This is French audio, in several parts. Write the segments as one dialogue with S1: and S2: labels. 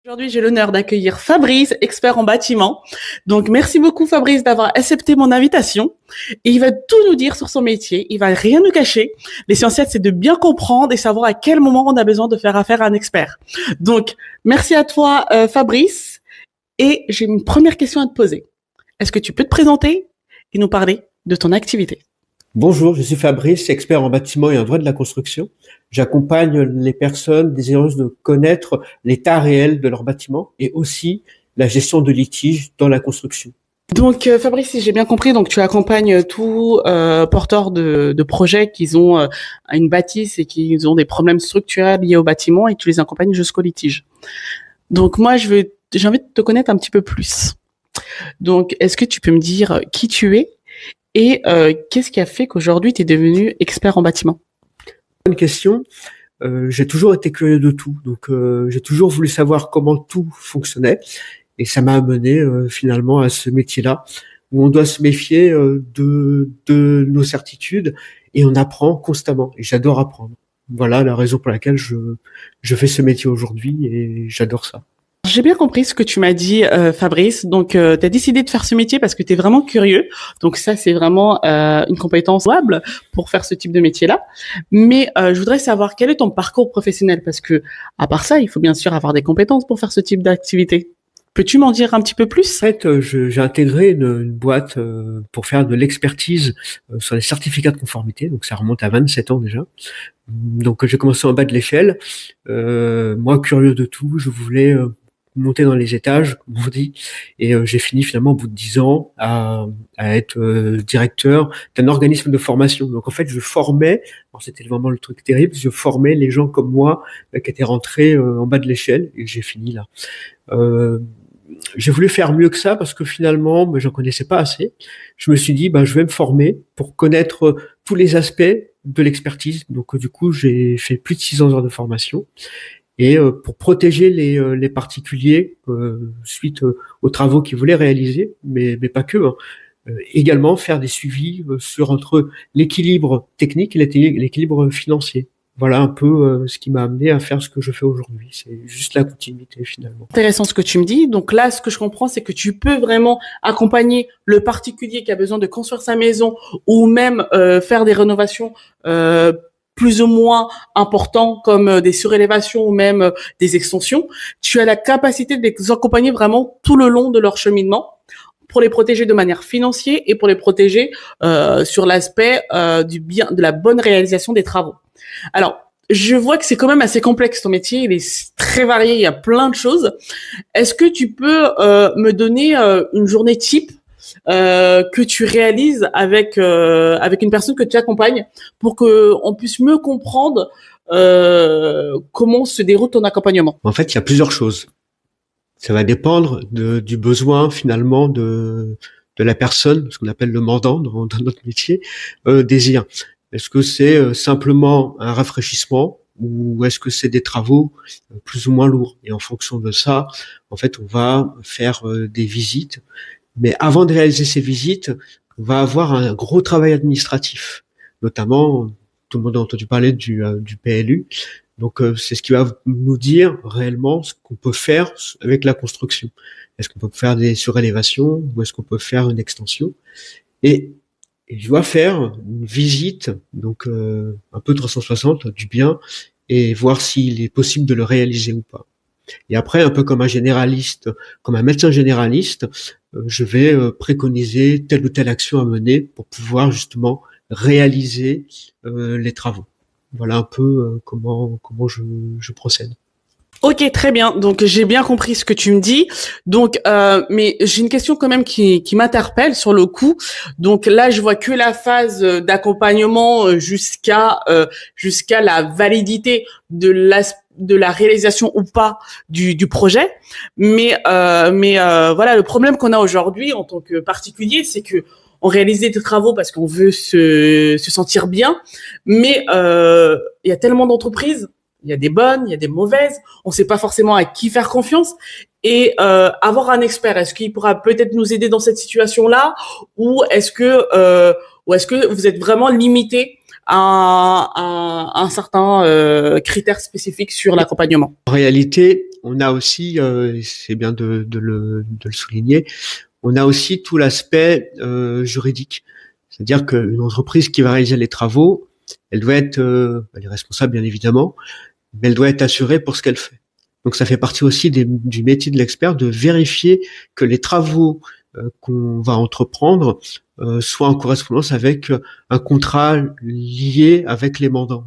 S1: Aujourd'hui, j'ai l'honneur d'accueillir Fabrice, expert en bâtiment. Donc, merci beaucoup Fabrice d'avoir accepté mon invitation. Et il va tout nous dire sur son métier. Il va rien nous cacher. L'essentiel, c'est de bien comprendre et savoir à quel moment on a besoin de faire affaire à un expert. Donc, merci à toi Fabrice. Et j'ai une première question à te poser. Est-ce que tu peux te présenter et nous parler de ton activité?
S2: Bonjour, je suis Fabrice, expert en bâtiment et en droit de la construction. J'accompagne les personnes désireuses de connaître l'état réel de leur bâtiment et aussi la gestion de litiges dans la construction.
S1: Donc Fabrice, si j'ai bien compris, donc tu accompagnes tout porteur de projets qui ont une bâtisse et qui ont des problèmes structurels liés au bâtiment et tu les accompagnes jusqu'au litige. Donc moi, j'ai envie de te connaître un petit peu plus. Donc, est-ce que tu peux me dire qui tu es et qu'est-ce qui a fait qu'aujourd'hui tu es devenu expert en bâtiment?
S2: Bonne question. J'ai toujours été curieux de tout, donc j'ai toujours voulu savoir comment tout fonctionnait. Et ça m'a amené finalement à ce métier-là, où on doit se méfier de nos certitudes et on apprend constamment. Et j'adore apprendre. Voilà la raison pour laquelle je fais ce métier aujourd'hui et j'adore ça.
S1: J'ai bien compris ce que tu m'as dit, Fabrice. Donc, tu as décidé de faire ce métier parce que tu es vraiment curieux. Donc, ça, c'est vraiment une compétence louable pour faire ce type de métier-là. Mais je voudrais savoir quel est ton parcours professionnel parce que, à part ça, il faut bien sûr avoir des compétences pour faire ce type d'activité. Peux-tu m'en dire un petit peu plus?
S2: En fait, j'ai intégré une boîte pour faire de l'expertise sur les certificats de conformité. Donc, ça remonte à 27 ans déjà. Donc, j'ai commencé en bas de l'échelle. Moi, curieux de tout, je voulais monter dans les étages, comme on dit, et j'ai fini finalement au bout de 10 ans à être directeur d'un organisme de formation. Donc en fait, je formais, alors c'était vraiment le truc terrible, je formais les gens comme moi qui étaient rentrés en bas de l'échelle, et j'ai fini là. J'ai voulu faire mieux que ça parce que finalement, j'en connaissais pas assez. Je me suis dit, je vais me former pour connaître tous les aspects de l'expertise. Donc du coup, j'ai fait plus de 600 heures de formation. Et pour protéger les particuliers suite aux travaux qu'ils voulaient réaliser, mais pas que, hein. Également faire des suivis entre l'équilibre technique et l'équilibre financier. Voilà un peu ce qui m'a amené à faire ce que je fais aujourd'hui. C'est juste la continuité finalement.
S1: Intéressant ce que tu me dis. Donc là, ce que je comprends, c'est que tu peux vraiment accompagner le particulier qui a besoin de construire sa maison ou même faire des rénovations plus ou moins importants comme des surélévations ou même des extensions. Tu as la capacité de les accompagner vraiment tout le long de leur cheminement pour les protéger de manière financière et pour les protéger sur l'aspect du bien, de la bonne réalisation des travaux. Alors, je vois que c'est quand même assez complexe ton métier, il est très varié, il y a plein de choses. Est-ce que tu peux me donner une journée type que tu réalises avec une personne que tu accompagnes pour que on puisse mieux comprendre comment se déroule ton accompagnement?
S2: En fait, il y a plusieurs choses. Ça va dépendre du besoin finalement de la personne, ce qu'on appelle le mandant dans notre métier, désire. Est-ce que c'est simplement un rafraîchissement ou est-ce que c'est des travaux plus ou moins lourds? Et en fonction de ça, en fait, on va faire des visites. Mais avant de réaliser ces visites, on va avoir un gros travail administratif. Notamment, tout le monde a entendu parler du PLU. Donc, c'est ce qui va nous dire réellement ce qu'on peut faire avec la construction. Est-ce qu'on peut faire des surélévations ou est-ce qu'on peut faire une extension? Et je dois faire une visite, donc un peu 360 du bien, et voir s'il est possible de le réaliser ou pas. Et après, un peu comme un généraliste, comme un médecin généraliste, je vais préconiser telle ou telle action à mener pour pouvoir justement réaliser les travaux. Voilà un peu comment je procède.
S1: Ok, très bien. Donc j'ai bien compris ce que tu me dis. Donc, mais j'ai une question quand même qui m'interpelle sur le coup. Donc là, je vois que la phase d'accompagnement jusqu'à la validité de la réalisation ou pas du projet. Mais voilà, le problème qu'on a aujourd'hui en tant que particulier, c'est que on réalise des travaux parce qu'on veut se sentir bien, mais il y a tellement d'entreprises. Il y a des bonnes, il y a des mauvaises. On ne sait pas forcément à qui faire confiance. Et avoir un expert, est-ce qu'il pourra peut-être nous aider dans cette situation-là, ou est-ce que vous êtes vraiment limité à un certain critère spécifique sur l'accompagnement?
S2: En réalité, on a aussi, c'est bien de le souligner, on a aussi tout l'aspect juridique. C'est-à-dire qu'une entreprise qui va réaliser les travaux, elle doit être, elle est responsable bien évidemment, mais elle doit être assurée pour ce qu'elle fait. Donc ça fait partie aussi du métier de l'expert de vérifier que les travaux qu'on va entreprendre soient en correspondance avec un contrat lié avec les mandants.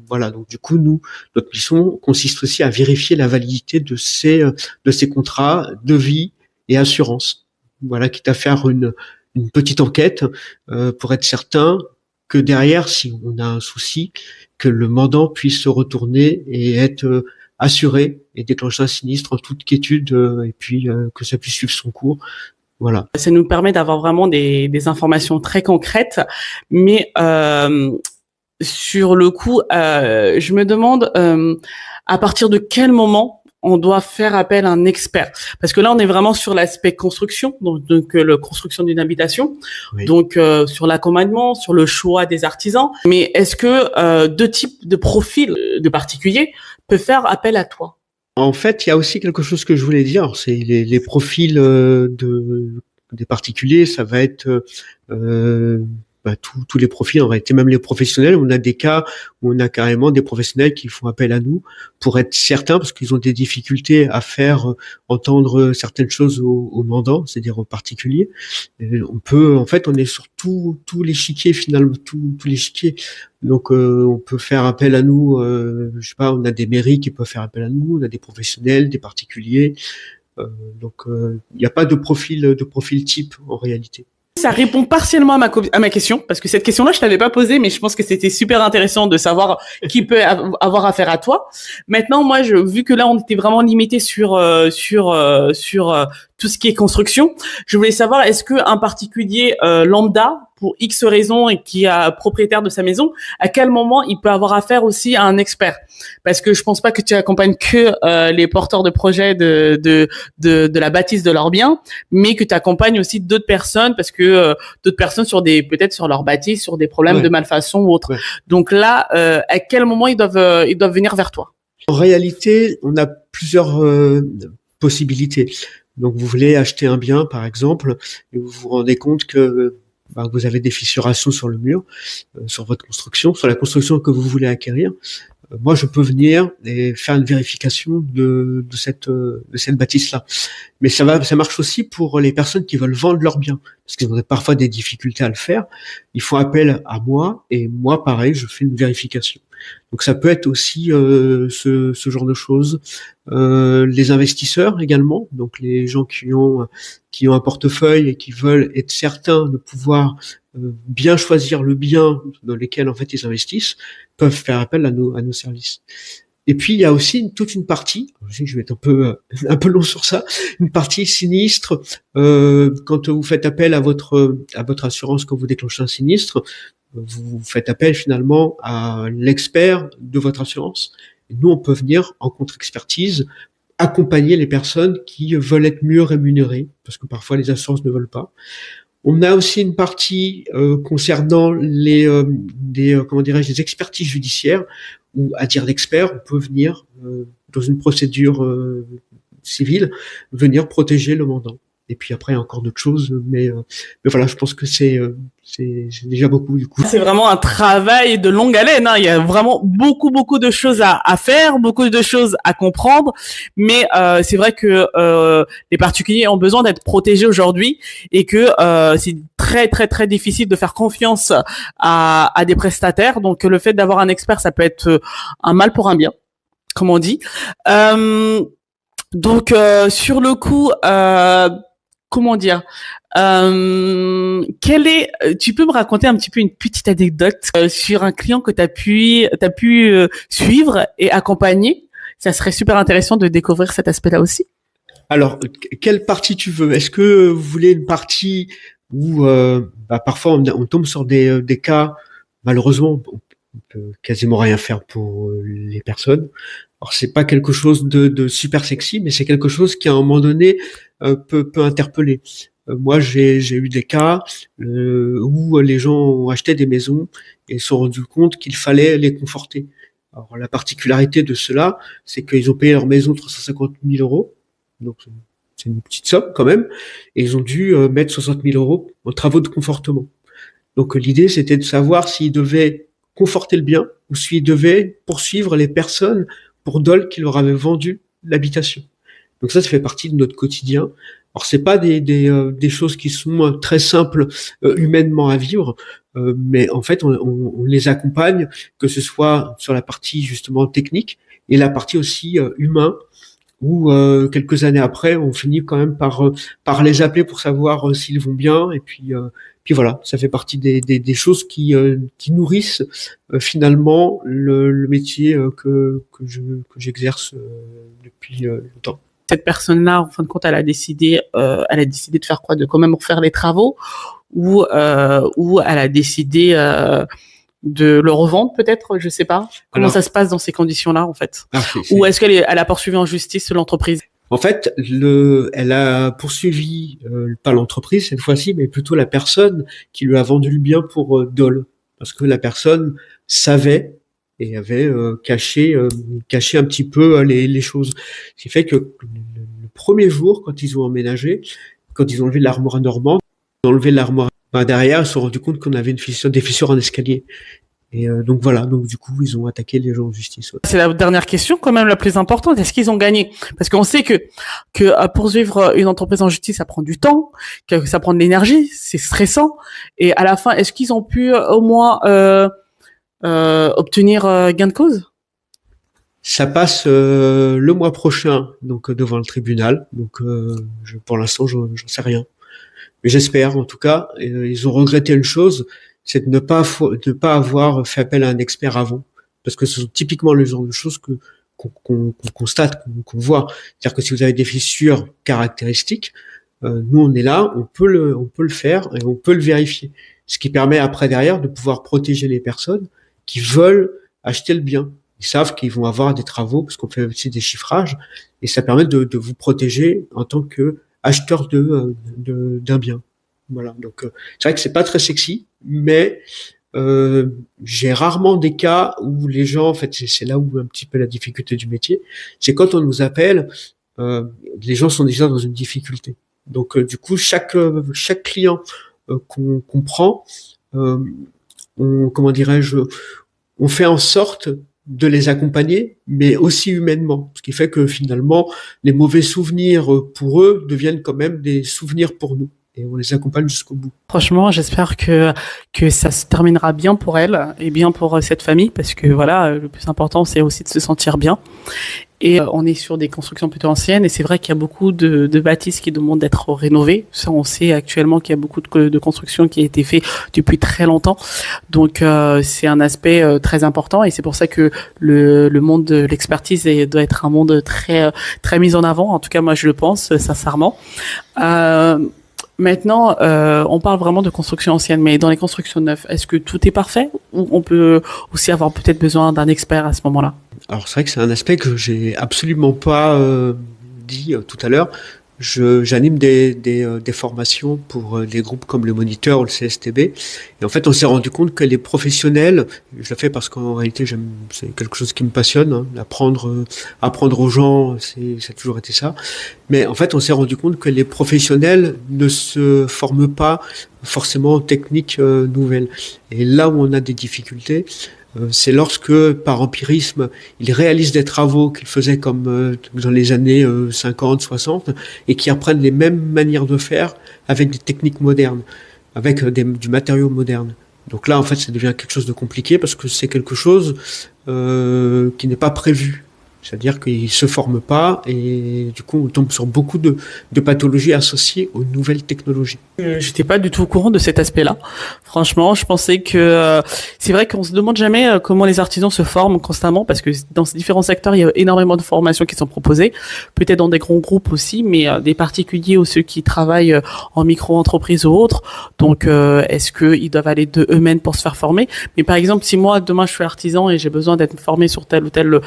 S2: Voilà, donc du coup, notre mission consiste aussi à vérifier la validité de ces contrats de vie et assurance. Voilà, quitte à faire une petite enquête pour être certain que derrière, si on a un souci, que le mandant puisse se retourner et être assuré et déclencher un sinistre en toute quiétude et puis que ça puisse suivre son cours. Voilà.
S1: Ça nous permet d'avoir vraiment des informations très concrètes, mais sur le coup, je me demande à partir de quel moment on doit faire appel à un expert, parce que là on est vraiment sur l'aspect construction, donc la construction d'une habitation, oui. Donc sur l'accompagnement, sur le choix des artisans. Mais est-ce que deux types de profils de particuliers peuvent faire appel à toi?
S2: En fait, il y a aussi quelque chose que je voulais dire, c'est les profils des particuliers, ça va être tous les profils, en réalité, même les professionnels. On a des cas où on a carrément des professionnels qui font appel à nous pour être certains, parce qu'ils ont des difficultés à faire entendre certaines choses aux mandants, c'est-à-dire aux particuliers. Et on est sur tous l'échiquier finalement, tous l'échiquier. Donc on peut faire appel à nous. Je sais pas, on a des mairies qui peuvent faire appel à nous, on a des professionnels, des particuliers. Donc il n'y a pas de profil type en réalité.
S1: Ça répond partiellement à ma question, parce que cette question-là, je t'avais pas posée, mais je pense que c'était super intéressant de savoir qui peut avoir affaire à toi. Maintenant, moi, vu que là, on était vraiment limité sur tout ce qui est construction, je voulais savoir, est-ce que un particulier lambda, pour X raisons et qui est propriétaire de sa maison, à quel moment il peut avoir affaire aussi à un expert? Parce que je pense pas que tu accompagnes que les porteurs de projets de la bâtisse de leurs biens, mais que tu accompagnes aussi d'autres personnes, parce que d'autres personnes peut-être sur leur bâtisse, sur des problèmes de malfaçon ou autre. Ouais. Donc là, à quel moment ils doivent venir vers toi?
S2: En réalité, on a plusieurs possibilités. Donc vous voulez acheter un bien, par exemple, et vous vous rendez compte que vous avez des fissurations sur le mur, sur votre construction, sur la construction que vous voulez acquérir. Moi, je peux venir et faire une vérification de cette bâtisse-là. Mais ça marche aussi pour les personnes qui veulent vendre leurs biens, parce qu'ils ont parfois des difficultés à le faire. Ils font appel à moi, et moi, pareil, je fais une vérification. Donc ça peut être aussi ce genre de choses. Les investisseurs également, donc les gens qui ont un portefeuille et qui veulent être certains de pouvoir bien choisir le bien dans lequel en fait ils investissent, peuvent faire appel à nos services. Et puis il y a aussi toute une partie, je sais que je vais être un peu long sur ça, une partie sinistre. Quand vous faites appel à votre assurance quand vous déclenchez un sinistre, vous faites appel finalement à l'expert de votre assurance. Et nous, on peut venir en contre-expertise accompagner les personnes qui veulent être mieux rémunérées, parce que parfois les assurances ne veulent pas. On a aussi une partie concernant des expertises judiciaires, où à dire d'expert, on peut venir dans une procédure civile, venir protéger le mandant. Et puis après, il y a encore d'autres choses, mais voilà, je pense que c'est déjà beaucoup du coup.
S1: C'est vraiment un travail de longue haleine, hein. Il y a vraiment beaucoup de choses à faire, beaucoup de choses à comprendre, mais c'est vrai que les particuliers ont besoin d'être protégés aujourd'hui et que c'est très difficile de faire confiance à des prestataires. Donc le fait d'avoir un expert, ça peut être un mal pour un bien, comme on dit. Donc sur le coup, comment dire, tu peux me raconter un petit peu une petite anecdote sur un client que t'as pu suivre et accompagner? Ça serait super intéressant de découvrir cet aspect-là aussi.
S2: Alors, quelle partie tu veux? Est-ce que vous voulez une partie où parfois on tombe sur des cas, malheureusement, on peut quasiment rien faire pour les personnes. Alors c'est pas quelque chose de super sexy, mais c'est quelque chose qui à un moment donné peut interpeller. Moi j'ai eu des cas où les gens ont acheté des maisons et se sont rendus compte qu'il fallait les conforter. Alors la particularité de cela, c'est qu'ils ont payé leur maison 350 000 euros, donc c'est une petite somme quand même, et ils ont dû mettre 60 000 euros en travaux de confortement. Donc l'idée, c'était de savoir s'ils devaient conforter le bien ou s'ils devaient poursuivre les personnes pour dol qui leur avaient vendu l'habitation. Donc ça fait partie de notre quotidien. Alors c'est pas des choses qui sont très simples humainement à vivre, mais en fait on les accompagne, que ce soit sur la partie justement technique et la partie aussi humain, où quelques années après on finit quand même par les appeler pour savoir s'ils vont bien, et puis voilà, ça fait partie des choses qui nourrissent finalement le métier que j'exerce depuis longtemps.
S1: Cette personne-là, en fin de compte, elle a décidé de faire quoi? De quand même refaire les travaux, ou elle a décidé de le revendre, peut-être, je sais pas. Comment ça se passe dans ces conditions-là, en fait? Ou est-ce qu'elle a poursuivi en justice l'entreprise?
S2: En fait, elle a poursuivi pas l'entreprise cette fois-ci, mais plutôt la personne qui lui a vendu le bien pour dol, parce que la personne savait et avait caché un petit peu les choses. Ce qui fait que le premier jour, quand ils ont emménagé, quand ils ont enlevé l'armoire normande, derrière, ils se sont rendus compte qu'on avait des fissures en escalier. Et donc voilà, donc du coup, ils ont attaqué les gens en justice. Ouais.
S1: C'est la dernière question, quand même la plus importante. Est-ce qu'ils ont gagné? Parce qu'on sait que poursuivre une entreprise en justice, ça prend du temps, que ça prend de l'énergie, c'est stressant. Et à la fin, est-ce qu'ils ont pu au moins obtenir gain de cause?
S2: Ça passe le mois prochain, donc devant le tribunal. Donc pour l'instant, j'en sais rien. Mais j'espère, en tout cas. Ils ont regretté une chose, c'est de ne pas avoir fait appel à un expert avant, parce que ce sont typiquement le genre de choses qu'on constate, qu'on voit. C'est-à-dire que si vous avez des fissures caractéristiques, nous on est là, on peut le faire et on peut le vérifier. Ce qui permet après derrière de pouvoir protéger les personnes qui veulent acheter le bien. Ils savent qu'ils vont avoir des travaux, parce qu'on fait aussi des chiffrages, et ça permet de vous protéger en tant que acheteur d'un bien. Voilà. Donc c'est vrai que c'est pas très sexy, mais j'ai rarement des cas où les gens, en fait, c'est là où un petit peu la difficulté du métier, c'est quand on nous appelle, les gens sont déjà dans une difficulté. Donc du coup, chaque client qu'on prend, on fait en sorte de les accompagner, mais aussi humainement. Ce qui fait que finalement, les mauvais souvenirs pour eux deviennent quand même des souvenirs pour nous. Et on les accompagne jusqu'au bout.
S1: Franchement, j'espère que ça se terminera bien pour elle et bien pour cette famille, parce que voilà, le plus important, c'est aussi de se sentir bien. Et on est sur des constructions plutôt anciennes, et c'est vrai qu'il y a beaucoup de bâtisses qui demandent d'être rénovées. Ça, on sait actuellement qu'il y a beaucoup de constructions qui a été fait depuis très longtemps. Donc c'est un aspect très important, et c'est pour ça que le monde de l'expertise doit être un monde très très mis en avant. En tout cas, moi je le pense sincèrement. Maintenant, on parle vraiment de construction ancienne, mais dans les constructions neuves, est-ce que tout est parfait, ou on peut aussi avoir peut-être besoin d'un expert à ce moment-là?
S2: Alors c'est vrai que c'est un aspect que j'ai absolument pas dit tout à l'heure. J'anime des formations pour des groupes comme le Moniteur ou le CSTB, et en fait on s'est rendu compte que les professionnels, je le fais parce qu'en réalité c'est quelque chose qui me passionne, hein, apprendre aux gens, ça a toujours été ça, mais en fait on s'est rendu compte que les professionnels ne se forment pas forcément aux techniques nouvelles, et là où on a des difficultés, c'est lorsque, par empirisme, ils réalisent des travaux qu'ils faisaient comme dans les années 50, 60, et qui apprennent les mêmes manières de faire avec des techniques modernes, avec du matériau moderne. Donc là, en fait, ça devient quelque chose de compliqué, parce que c'est quelque chose qui n'est pas prévu. C'est-à-dire qu'ils se forment pas, et du coup on tombe sur beaucoup de pathologies associées aux nouvelles technologies.
S1: J'étais pas du tout au courant de cet aspect-là. Franchement, je pensais que c'est vrai qu'on se demande jamais comment les artisans se forment constamment, parce que dans ces différents secteurs, il y a énormément de formations qui sont proposées, peut-être dans des grands groupes aussi, mais des particuliers ou ceux qui travaillent en micro-entreprise ou autres. Donc est-ce qu'ils doivent aller de eux-mêmes pour se faire former? Mais par exemple, si moi demain je suis artisan et j'ai besoin d'être formé sur tel ou tel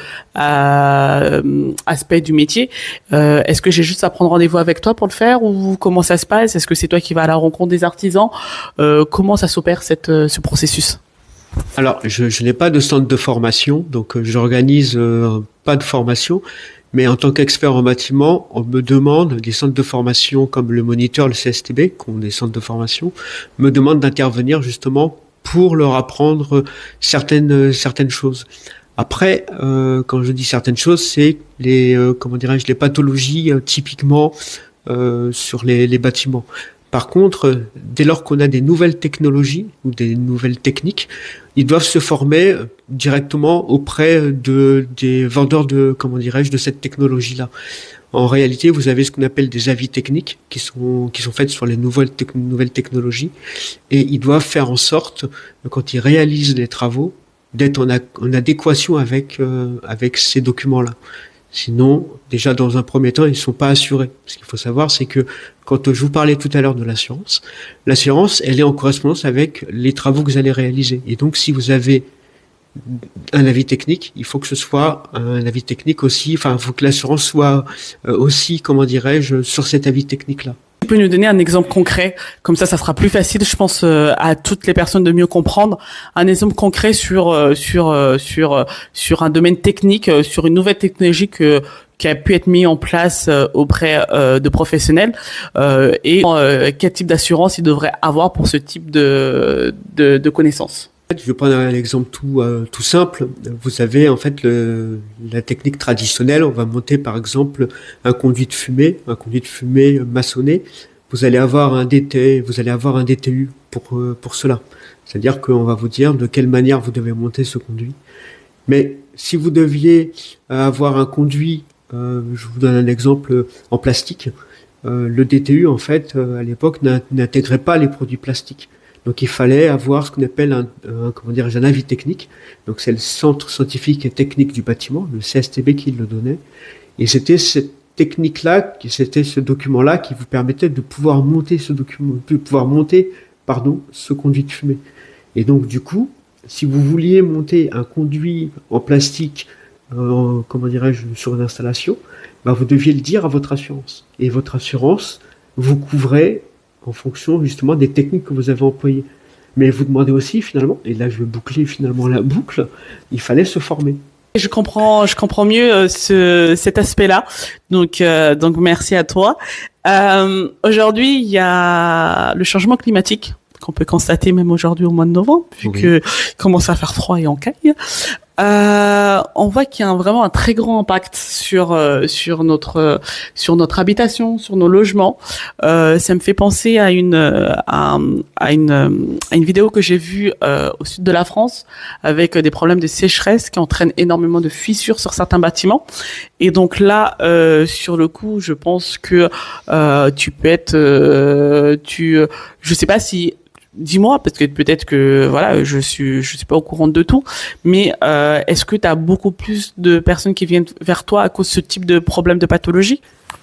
S1: aspect du métier, est-ce que j'ai juste à prendre rendez-vous avec toi pour le faire, ou comment ça se passe? Est-ce que c'est toi qui vas à la rencontre des artisans? Comment ça s'opère ce processus?
S2: Alors, je n'ai pas de centre de formation, donc j'organise pas de formation. Mais en tant qu'expert en bâtiment, on me demande, des centres de formation comme le Moniteur, le CSTB, qui ont des centres de formation, me demandent d'intervenir justement pour leur apprendre certaines choses. Après, quand je dis certaines choses, c'est les pathologies typiquement sur les bâtiments. Par contre, dès lors qu'on a des nouvelles technologies ou des nouvelles techniques, ils doivent se former directement auprès des vendeurs de cette technologie-là. En réalité, vous avez ce qu'on appelle des avis techniques qui sont faits sur les nouvelles technologies, et ils doivent faire en sorte, quand ils réalisent les travaux, d'être en adéquation avec ces documents-là. Sinon, déjà dans un premier temps, ils ne sont pas assurés. Ce qu'il faut savoir, c'est que quand je vous parlais tout à l'heure de l'assurance, elle est en correspondance avec les travaux que vous allez réaliser. Et donc, si vous avez un avis technique, il faut que ce soit un avis technique aussi, enfin, il faut que l'assurance soit aussi, sur cet avis technique-là.
S1: Tu peux nous donner un exemple concret, comme ça sera plus facile, je pense, à toutes les personnes de mieux comprendre. Un exemple concret sur un domaine technique, sur une nouvelle technologie qui a pu être mis en place auprès de professionnels, et quel type d'assurance ils devraient avoir pour ce type de connaissances.
S2: Je vais prendre un exemple tout simple. Vous avez en fait la technique traditionnelle. On va monter par exemple un conduit de fumée maçonné. Vous allez avoir un DTU pour cela. C'est-à-dire qu'on va vous dire de quelle manière vous devez monter ce conduit. Mais si vous deviez avoir un conduit, je vous donne un exemple en plastique, le DTU en fait à l'époque n'intégrait pas les produits plastiques. Donc il fallait avoir ce qu'on appelle un avis technique. Donc c'est le Centre scientifique et technique du bâtiment, le CSTB, qui le donnait. Et c'était cette technique-là, c'était ce document-là qui vous permettait de pouvoir monter ce conduit de fumée. Et donc du coup, si vous vouliez monter un conduit en plastique, sur une installation, vous deviez le dire à votre assurance. Et votre assurance vous couvrait en fonction justement des techniques que vous avez employées. Mais vous demandez aussi finalement, et là je vais boucler finalement la boucle, il fallait se former.
S1: Je comprends mieux cet aspect-là. Donc merci à toi. Aujourd'hui, il y a le changement climatique qu'on peut constater même aujourd'hui au mois de novembre, vu que commence à faire froid et on caille. On voit qu'il y a vraiment un très grand impact sur notre habitation, sur nos logements. Ça me fait penser à une vidéo que j'ai vue au sud de la France avec des problèmes de sécheresse qui entraînent énormément de fissures sur certains bâtiments. Et donc là, sur le coup, je pense que tu peux être, je sais pas si. Dis-moi, parce que peut-être que voilà, je suis pas au courant de tout, mais est-ce que tu as beaucoup plus de personnes qui viennent vers toi à cause de ce type de problème de pathologie?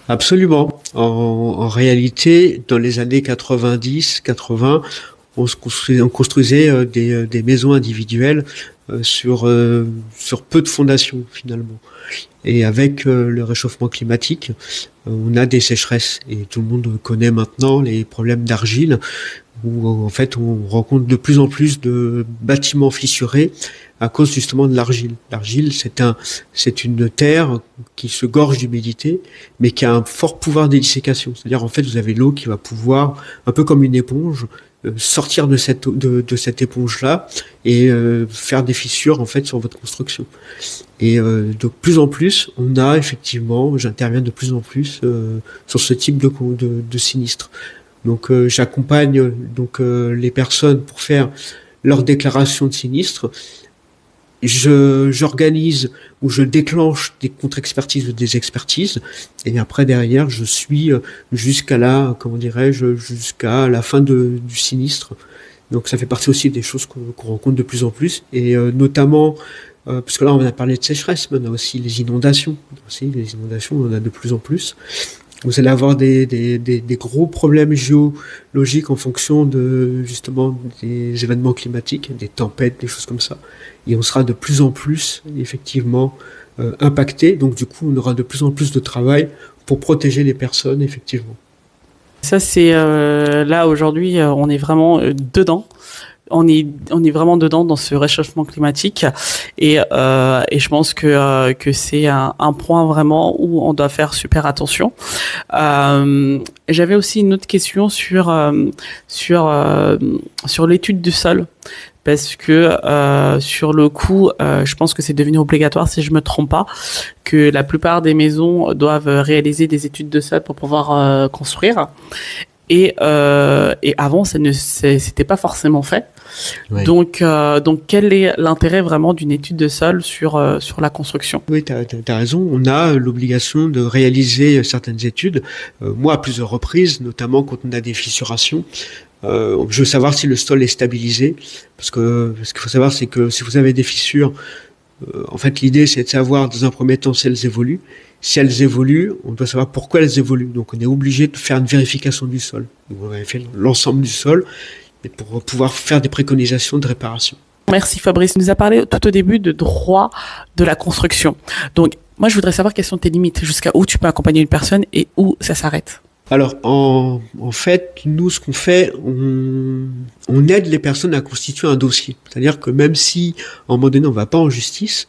S2: Absolument. En réalité, dans les années 90-80, on construisait des maisons individuelles sur peu de fondations finalement. Et avec le réchauffement climatique, on a des sécheresses. Et tout le monde connaît maintenant les problèmes d'argile, où en fait on rencontre de plus en plus de bâtiments fissurés à cause justement de l'argile. L'argile, c'est une terre qui se gorge d'humidité, mais qui a un fort pouvoir d'édiccation. C'est-à-dire en fait vous avez l'eau qui va pouvoir, un peu comme une éponge, sortir de cette éponge-là et faire des fissures en fait sur votre construction. Et de plus en plus, j'interviens de plus en plus sur ce type de sinistre. Donc j'accompagne les personnes pour faire leur déclaration de sinistre. J'organise ou je déclenche des contre-expertises ou des expertises, et après derrière je suis jusqu'à la fin du sinistre. Donc ça fait partie aussi des choses qu'on rencontre de plus en plus, et notamment parce que là on a parlé de sécheresse, mais on a aussi les inondations. On en a de plus en plus. Vous allez avoir des gros problèmes géologiques en fonction justement des événements climatiques, des tempêtes, des choses comme ça. Et on sera de plus en plus effectivement impacté. Donc du coup, on aura de plus en plus de travail pour protéger les personnes effectivement.
S1: Ça c'est là aujourd'hui, on est vraiment dedans. on est vraiment dedans dans ce réchauffement climatique et je pense que c'est un point vraiment où on doit faire super attention. J'avais aussi une autre question sur l'étude du sol. Parce que sur le coup, je pense que c'est devenu obligatoire, si je me trompe pas, que la plupart des maisons doivent réaliser des études de sol pour pouvoir construire. Et avant, c'était pas forcément fait.
S2: Ouais.
S1: Donc quel est l'intérêt vraiment d'une étude de sol sur la construction?
S2: Oui, t'as raison. On a l'obligation de réaliser certaines études. Moi, à plusieurs reprises, notamment quand on a des fissurations. Je veux savoir si le sol est stabilisé, parce que ce qu'il faut savoir, c'est que si vous avez des fissures, en fait, l'idée, c'est de savoir, dans un premier temps, si elles évoluent. Si elles évoluent, on doit savoir pourquoi elles évoluent. Donc, on est obligé de faire une vérification du sol. Donc, on va vérifier l'ensemble du sol, et pour pouvoir faire des préconisations de réparation.
S1: Merci Fabrice. Tu nous as parlé tout au début de droit de la construction. Donc, moi, je voudrais savoir quelles sont tes limites, jusqu'à où tu peux accompagner une personne et où ça s'arrête.
S2: Alors, en fait, nous, ce qu'on fait, on aide les personnes à constituer un dossier. C'est-à-dire que même si, à un moment donné, on va pas en justice,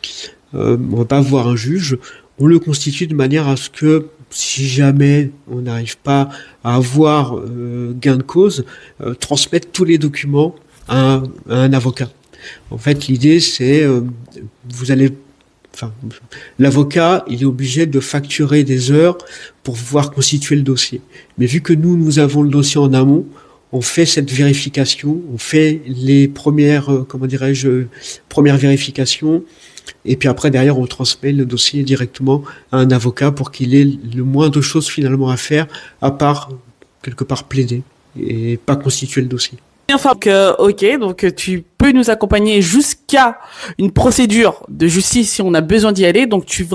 S2: on va pas voir un juge, on le constitue de manière à ce que, si jamais on n'arrive pas à avoir gain de cause, transmettre tous les documents à un avocat. En fait, l'idée, c'est, l'avocat, il est obligé de facturer des heures pour pouvoir constituer le dossier. Mais vu que nous avons le dossier en amont, on fait cette vérification, on fait les premières vérifications, et puis après, derrière, on transmet le dossier directement à un avocat pour qu'il ait le moins de choses finalement à faire, à part, quelque part, plaider et pas constituer le dossier.
S1: Enfin, donc tu peux nous accompagner jusqu'à une procédure de justice si on a besoin d'y aller. Donc tu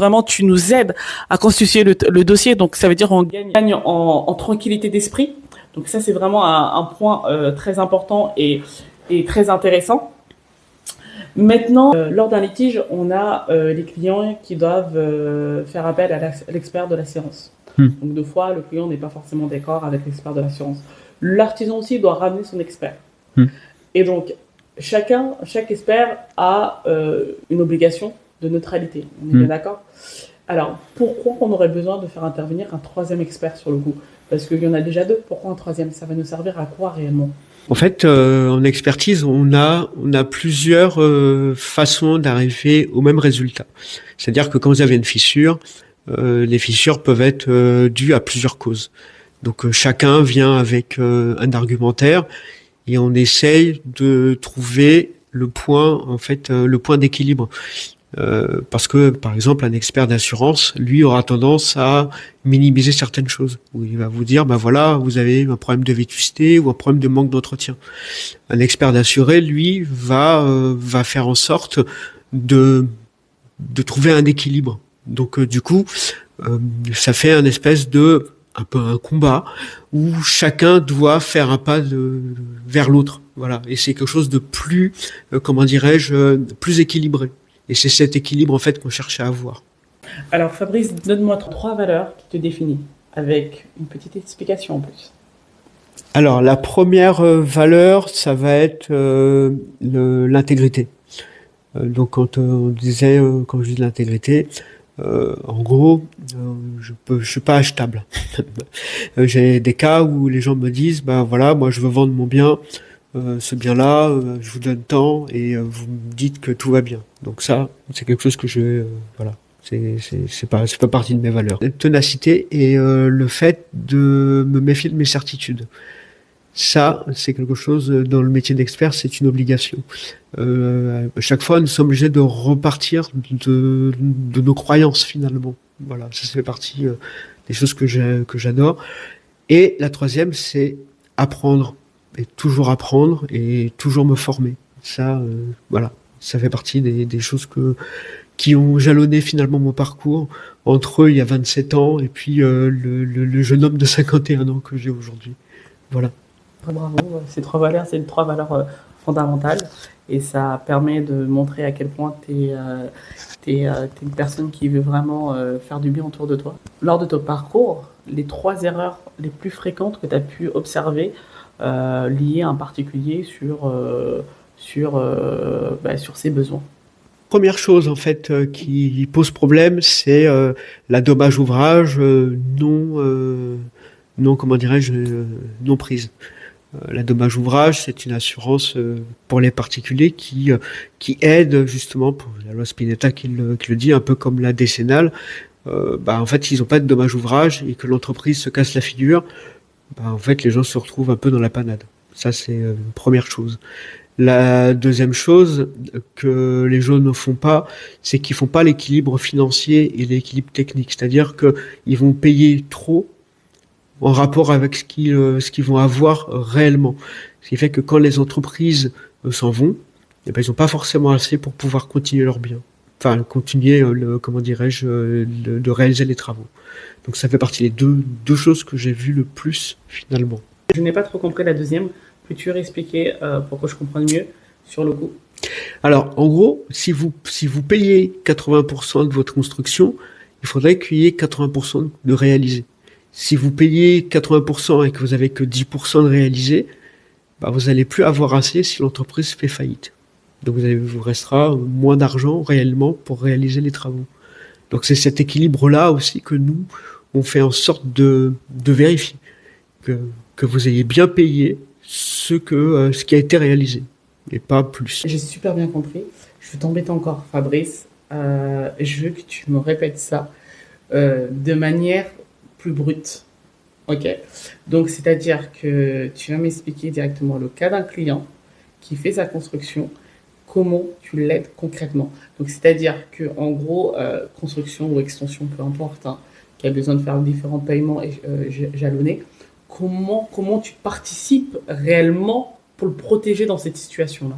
S1: nous aides à constituer le dossier. Donc ça veut dire on gagne en tranquillité d'esprit. Donc ça c'est vraiment un point très important et très intéressant. Maintenant, lors d'un litige, on a les clients qui doivent faire appel à l'expert de l'assurance. Donc deux fois, le client n'est pas forcément d'accord avec l'expert de l'assurance. L'artisan aussi doit ramener son expert. Et donc, chaque expert a une obligation de neutralité. On est bien d'accord? Alors, pourquoi on aurait besoin de faire intervenir un troisième expert sur le coup? Parce qu'il y en a déjà deux. Pourquoi un troisième? Ça va nous servir à quoi réellement?
S2: En fait, en expertise, on a plusieurs façons d'arriver au même résultat. C'est-à-dire que quand vous avez une fissure, les fissures peuvent être dues à plusieurs causes. Donc chacun vient avec un argumentaire et on essaye de trouver le point d'équilibre. Parce que, par exemple, un expert d'assurance, lui, aura tendance à minimiser certaines choses. Où il va vous dire, voilà, vous avez un problème de vétusté ou un problème de manque d'entretien. Un expert d'assuré, lui, va faire en sorte de trouver un équilibre. Donc, du coup, ça fait un espèce de un peu un combat où chacun doit faire un pas vers l'autre. Voilà. Et c'est quelque chose de plus, plus équilibré. Et c'est cet équilibre, en fait, qu'on cherche à avoir.
S1: Alors, Fabrice, donne-moi 3 valeurs qui te définissent, avec une petite explication en plus.
S2: Alors, la première valeur, ça va être l'intégrité. Donc, quand je dis l'intégrité, en gros, je suis pas achetable. J'ai des cas où les gens me disent, moi, je veux vendre mon bien. Ce bien-là, je vous donne tant et vous me dites que tout va bien. Donc ça, c'est quelque chose que c'est pas partie de mes valeurs. La ténacité et le fait de me méfier de mes certitudes. Ça, c'est quelque chose dans le métier d'expert, c'est une obligation. Chaque fois, nous sommes obligés de repartir de nos croyances finalement. Voilà, ça fait partie des choses que j'adore. Et la troisième, c'est apprendre. Et toujours apprendre et toujours me former. Ça, ça fait partie des choses qui ont jalonné finalement mon parcours entre il y a 27 ans et puis le jeune homme de 51 ans que j'ai aujourd'hui. Voilà.
S1: Bravo, ces 3 valeurs, c'est 3 valeurs fondamentales et ça permet de montrer à quel point t'es une personne qui veut vraiment faire du bien autour de toi. Lors de ton parcours, les 3 erreurs les plus fréquentes que tu as pu observer liées à un particulier sur ses besoins.
S2: Première chose en fait qui pose problème, c'est la dommage ouvrage non comment dirais-je non prise. La dommage ouvrage, c'est une assurance pour les particuliers qui aide justement, pour la loi Spinetta qui le dit, un peu comme la décennale. En fait, s'ils n'ont pas de dommage ouvrage et que l'entreprise se casse la figure, en fait, les gens se retrouvent un peu dans la panade. Ça, c'est une première chose. La deuxième chose que les gens ne font pas, c'est qu'ils font pas l'équilibre financier et l'équilibre technique. C'est-à-dire qu'ils vont payer trop en rapport avec ce qu'ils vont avoir réellement. Ce qui fait que quand les entreprises s'en vont, ils n'ont pas forcément assez pour pouvoir continuer leur bien. Enfin, continuer, de réaliser les travaux. Donc ça fait partie des deux choses que j'ai vues le plus, finalement.
S1: Je n'ai pas trop compris la deuxième. Peux-tu réexpliquer pour que je comprenne mieux sur le coût?
S2: Alors, en gros, si vous payez 80% de votre construction, il faudrait qu'il y ait 80% de réalisé. Si vous payez 80% et que vous avez que 10% de réalisé, vous n'allez plus avoir assez si l'entreprise fait faillite. Donc vous restera moins d'argent réellement pour réaliser les travaux. Donc c'est cet équilibre-là aussi que nous, on fait en sorte de vérifier que vous ayez bien payé ce qui a été réalisé et pas plus.
S1: J'ai super bien compris. Je vais t'embêter encore, Fabrice. Je veux que tu me répètes ça de manière plus brute. Ok. Donc, c'est-à-dire que tu vas m'expliquer directement le cas d'un client qui fait sa construction, comment tu l'aides concrètement. Donc, c'est-à-dire que en gros, construction ou extension, peu importe, qui a besoin de faire différents paiements jalonnés, comment tu participes réellement pour le protéger dans cette situation-là?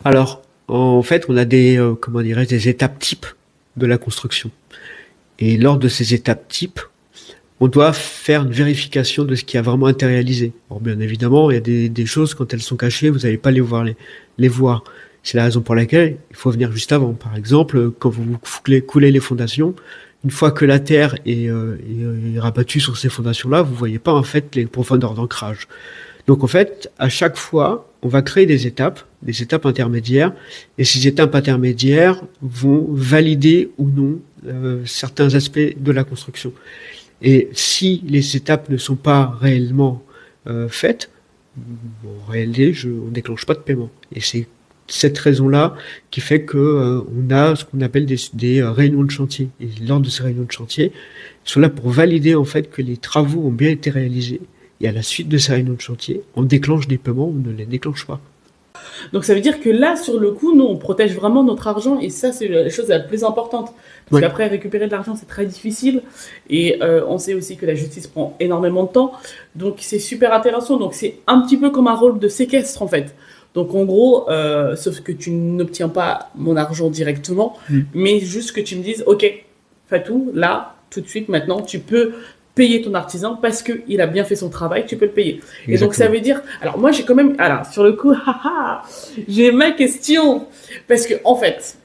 S2: Alors, en fait, on a des étapes types de la construction. Et lors de ces étapes types, on doit faire une vérification de ce qui a vraiment été réalisé. Alors, bien évidemment, il y a des choses, quand elles sont cachées, vous n'allez pas les voir. C'est la raison pour laquelle il faut venir juste avant. Par exemple, quand vous coulez les fondations, une fois que la terre est rabattue sur ces fondations-là, vous voyez pas en fait les profondeurs d'ancrage. Donc en fait, à chaque fois, on va créer des étapes intermédiaires, et ces étapes intermédiaires vont valider ou non certains aspects de la construction. Et si les étapes ne sont pas réellement faites, en réalité, on déclenche pas de paiement. Et c'est cette raison-là qui fait que on a ce qu'on appelle des réunions de chantier. Et lors de ces réunions de chantier, ils sont là pour valider en fait que les travaux ont bien été réalisés. Et à la suite de ces réunions de chantier, on déclenche des paiements ou on ne les déclenche pas.
S1: Donc ça veut dire que là, sur le coup, nous, on protège vraiment notre argent, et ça, c'est la chose la plus importante. Parce qu'après, récupérer de l'argent, c'est très difficile, et on sait aussi que la justice prend énormément de temps, donc c'est super intéressant. Donc c'est un petit peu comme un rôle de séquestre, en fait. Donc en gros, sauf que tu n'obtiens pas mon argent directement, mais juste que tu me dises, ok, Fatou, là, tout de suite, maintenant, tu peux payer ton artisan parce qu'il a bien fait son travail, tu peux le payer. Exactement. Et donc ça veut dire, alors moi j'ai quand même, alors sur le coup, j'ai ma question, parce que en fait,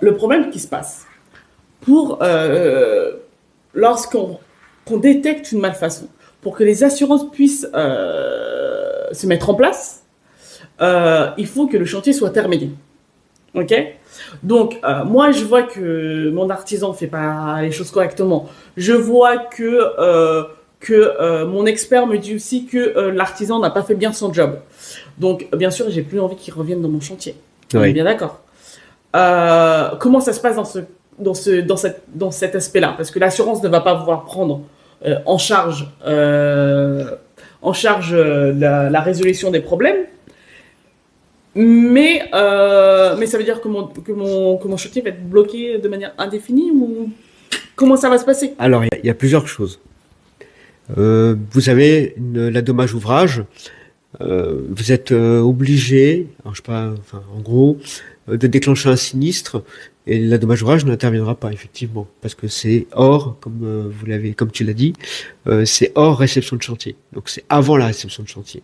S1: le problème qui se passe, lorsqu'on détecte une malfaçon, pour que les assurances puissent se mettre en place, il faut que le chantier soit terminé. Ok? Donc, moi, je vois que mon artisan fait pas les choses correctement. Je vois que mon expert me dit aussi que l'artisan n'a pas fait bien son job. Donc, bien sûr, j'ai plus envie qu'il revienne dans mon chantier. Oui. On est bien d'accord. Comment ça se passe dans cet aspect-là? Parce que l'assurance ne va pas pouvoir prendre en charge la résolution des problèmes. Mais ça veut dire que mon chantier va être bloqué de manière indéfinie, ou comment ça va se passer?
S2: Alors, il y a plusieurs choses. Vous avez la dommage ouvrage. Vous êtes obligé, en gros, de déclencher un sinistre, et la dommage ouvrage n'interviendra pas, effectivement, parce que c'est hors, comme tu l'as dit, c'est hors réception de chantier. Donc c'est avant la réception de chantier.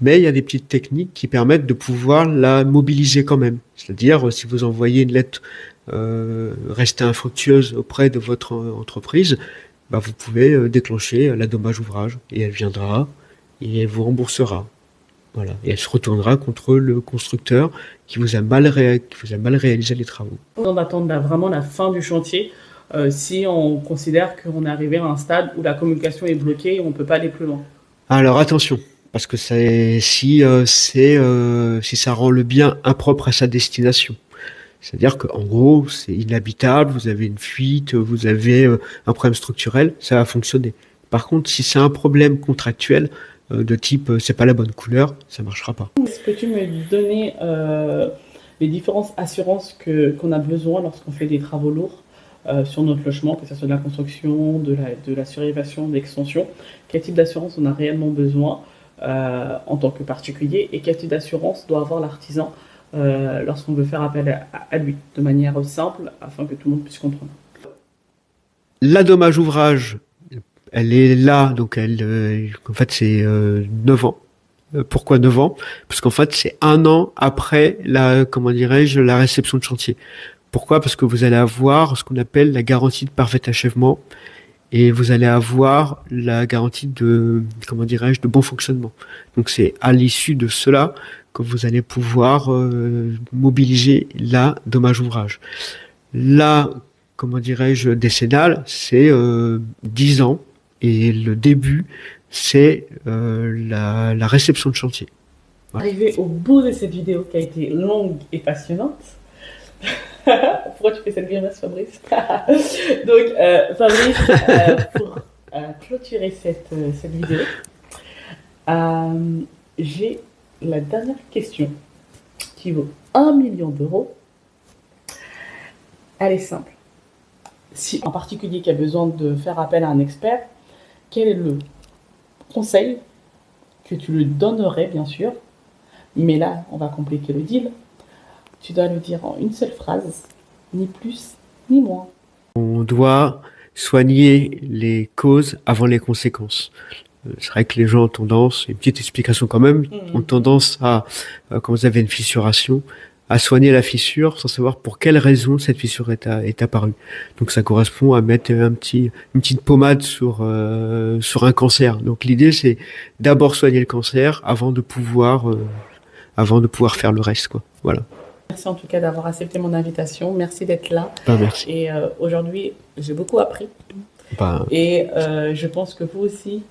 S2: Mais il y a des petites techniques qui permettent de pouvoir la mobiliser quand même. C'est-à-dire, si vous envoyez une lettre restée infructueuse auprès de votre entreprise, vous pouvez déclencher la dommage ouvrage, et elle viendra, et elle vous remboursera. Voilà. Et elle se retournera contre le constructeur qui vous a mal réalisé les travaux.
S1: On attend vraiment la fin du chantier si on considère qu'on est arrivé à un stade où la communication est bloquée et on ne peut pas aller plus loin.
S2: Alors attention, parce que si ça rend le bien impropre à sa destination. C'est-à-dire qu'en gros, c'est inhabitable, vous avez une fuite, vous avez un problème structurel, ça va fonctionner. Par contre, si c'est un problème contractuel, de type c'est pas la bonne couleur, ça marchera pas.
S1: Est-ce que tu me donner les différentes assurances qu'on a besoin lorsqu'on fait des travaux lourds sur notre logement, que ce soit de la construction, de la surélévation, de l'extension? Quel type d'assurance on a réellement besoin en tant que particulier, et quel type d'assurance doit avoir l'artisan lorsqu'on veut faire appel à lui, de manière simple, afin que tout le monde puisse comprendre?
S2: La dommage ouvrage, elle est là, donc en fait c'est 9 ans. Pourquoi 9 ans? Parce qu'en fait c'est 1 an après la réception de chantier. Pourquoi? Parce que vous allez avoir ce qu'on appelle la garantie de parfait achèvement, et vous allez avoir la garantie de bon fonctionnement. Donc c'est à l'issue de cela que vous allez pouvoir mobiliser la dommage ouvrage. La décennale, c'est 10 ans, et le début, c'est la réception de chantier.
S1: Voilà. Arrivé au bout de cette vidéo qui a été longue et passionnante. Pourquoi tu fais cette grimace, Fabrice? Donc, Fabrice, pour clôturer cette vidéo, j'ai la dernière question qui vaut 1 million d'euros. Elle est simple. Si un particulier qui a besoin de faire appel à un expert, quel est le conseil que tu lui donnerais, bien sûr? Mais là, on va compliquer le deal. Tu dois le dire en une seule phrase, ni plus ni moins.
S2: On doit soigner les causes avant les conséquences. C'est vrai que les gens ont tendance, une petite explication quand même, ont tendance à, quand vous avez une fissuration, à soigner la fissure sans savoir pour quelle raison cette fissure est apparue. Donc ça correspond à mettre une petite pommade sur un cancer. Donc l'idée c'est d'abord soigner le cancer avant de pouvoir faire le reste, quoi. Voilà.
S1: Merci en tout cas d'avoir accepté mon invitation. Merci d'être là.
S2: Merci.
S1: Et aujourd'hui, j'ai beaucoup appris. Et je pense que vous aussi,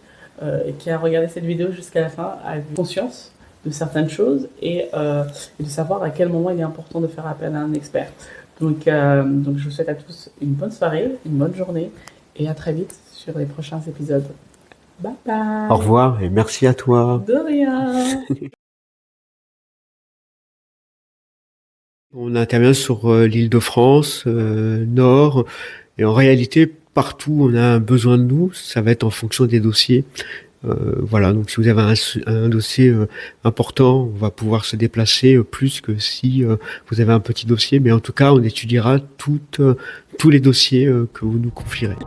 S1: qui a regardé cette vidéo jusqu'à la fin, avez conscience de certaines choses et de savoir à quel moment il est important de faire appel à un expert. Donc je vous souhaite à tous une bonne soirée, une bonne journée, et à très vite sur les prochains épisodes. Bye bye.
S2: Au revoir et merci à toi.
S1: De rien.
S2: On intervient sur l'Île-de-France, Nord, et en réalité, partout on a un besoin de nous, ça va être en fonction des dossiers. Voilà, donc si vous avez un dossier important, on va pouvoir se déplacer plus que si vous avez un petit dossier, mais en tout cas, on étudiera tous les dossiers que vous nous confierez.